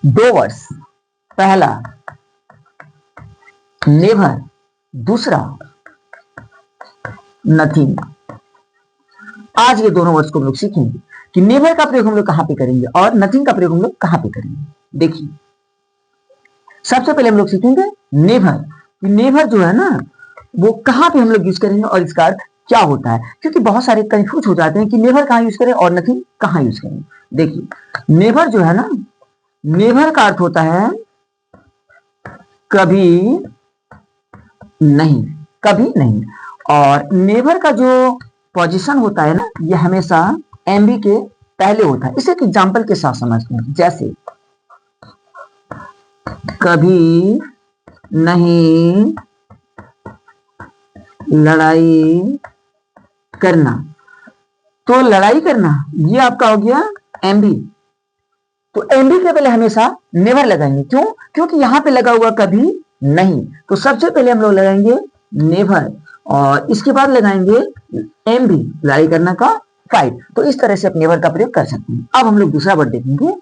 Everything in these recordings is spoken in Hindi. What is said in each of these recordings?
दो वर्ड्स, पहला नेवर, दूसरा नथिंग। आज ये दोनों वर्ड्स को हम लोग सीखेंगे कि नेवर का प्रयोग हम लोग कहां पे करेंगे और नथिंग का प्रयोग हम लोग कहां पे करेंगे। देखिए, सबसे पहले हम लोग सीखेंगे नेवर। नेवर जो है ना, वो कहां पे हम लोग यूज करेंगे और इसका अर्थ क्या होता है, क्योंकि बहुत सारे कंफ्यूज हो जाते हैं कि नेवर कहां यूज करें और नथिंग कहां यूज करें। देखिए, नेवर जो है ना, नेवर का अर्थ होता है कभी नहीं, कभी नहीं। और नेवर का जो पोजीशन होता है ना, ये हमेशा एमबी के पहले होता है। इसे एक एग्जांपल के साथ समझते हैं, जैसे कभी नहीं लड़ाई करना। तो लड़ाई करना ये आपका हो गया एमबी। तो एमबी के पहले हमेशा नेवर लगाएंगे। क्यों? क्योंकि यहां पे लगा हुआ कभी नहीं। तो सबसे पहले हम लोग लगाएंगे नेवर और इसके बाद लगाएंगे एमबी, लड़ाई करना का फाइट। तो इस तरह से आप नेवर का प्रयोग कर सकते हैं। अब हम लोग दूसरा वर्ड देखेंगे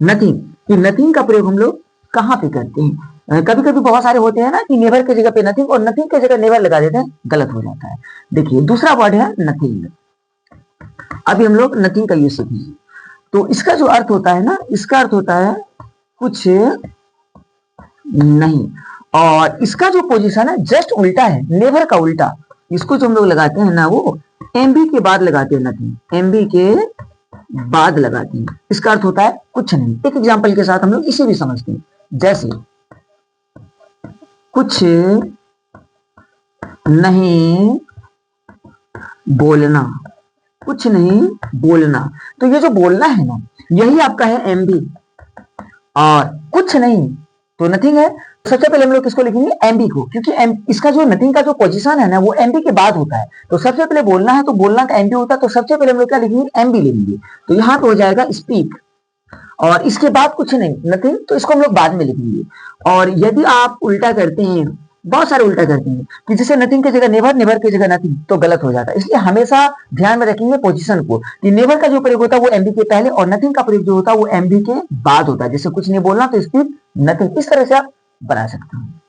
नथिंग। कि नथिंग का प्रयोग हम लोग कहां पे करते हैं। कभी कभी बहुत सारे होते हैं ना कि नेवर की जगह पे नथिंग और नथिंग की जगह नेवर लगा देते हैं, गलत हो जाता है। देखिए, दूसरा वर्ड है नथिंग। अभी हम लोग नथिंग का यूज सीखेंगे। तो इसका जो अर्थ होता है ना, इसका अर्थ होता है कुछ नहीं। और इसका जो पोजीशन है जस्ट उल्टा है, नेवर का उल्टा। इसको जो हम लोग लगाते हैं ना, वो एमबी के बाद लगाते हैं नथिंग, एमबी के बाद लगाते हैं। इसका अर्थ होता है कुछ नहीं। एक एग्जांपल के साथ हम लोग इसे भी समझते हैं, जैसे कुछ नहीं बोलना, कुछ नहीं बोलना। तो ये जो बोलना है ना, यही आपका है एमबी। और कुछ नहीं तो नथिंग है। सबसे पहले हम लोग किसको लिखेंगे? एमबी को, क्योंकि इसका जो नथिंग का जो पोजीशन है ना, वो एमबी के बाद होता है। तो सबसे पहले बोलना है तो बोलना का एमबी होता है। तो सबसे पहले हम लोग क्या लिखेंगे? एमबी लेंगे। तो यहां पे हो जाएगा स्पीक और इसके बाद कुछ नहीं, नथिंग। तो इसको हम लोग बाद में लिखेंगे। और यदि आप उल्टा करते हैं, बहुत सारे उल्टा करते हैं कि जैसे नथिंग की जगह नेवर, नेवर की जगह नथिंग, तो गलत हो जाता है। इसलिए हमेशा ध्यान में रखेंगे पोजीशन को कि नेवर का जो प्रयोग होता है वो एमबी के पहले और नथिंग का प्रयोग जो होता है वो एमबी के बाद होता है। जैसे कुछ नहीं बोलना तो स्पीक, नथिंग। इस तरह से आप बना सकते हैं।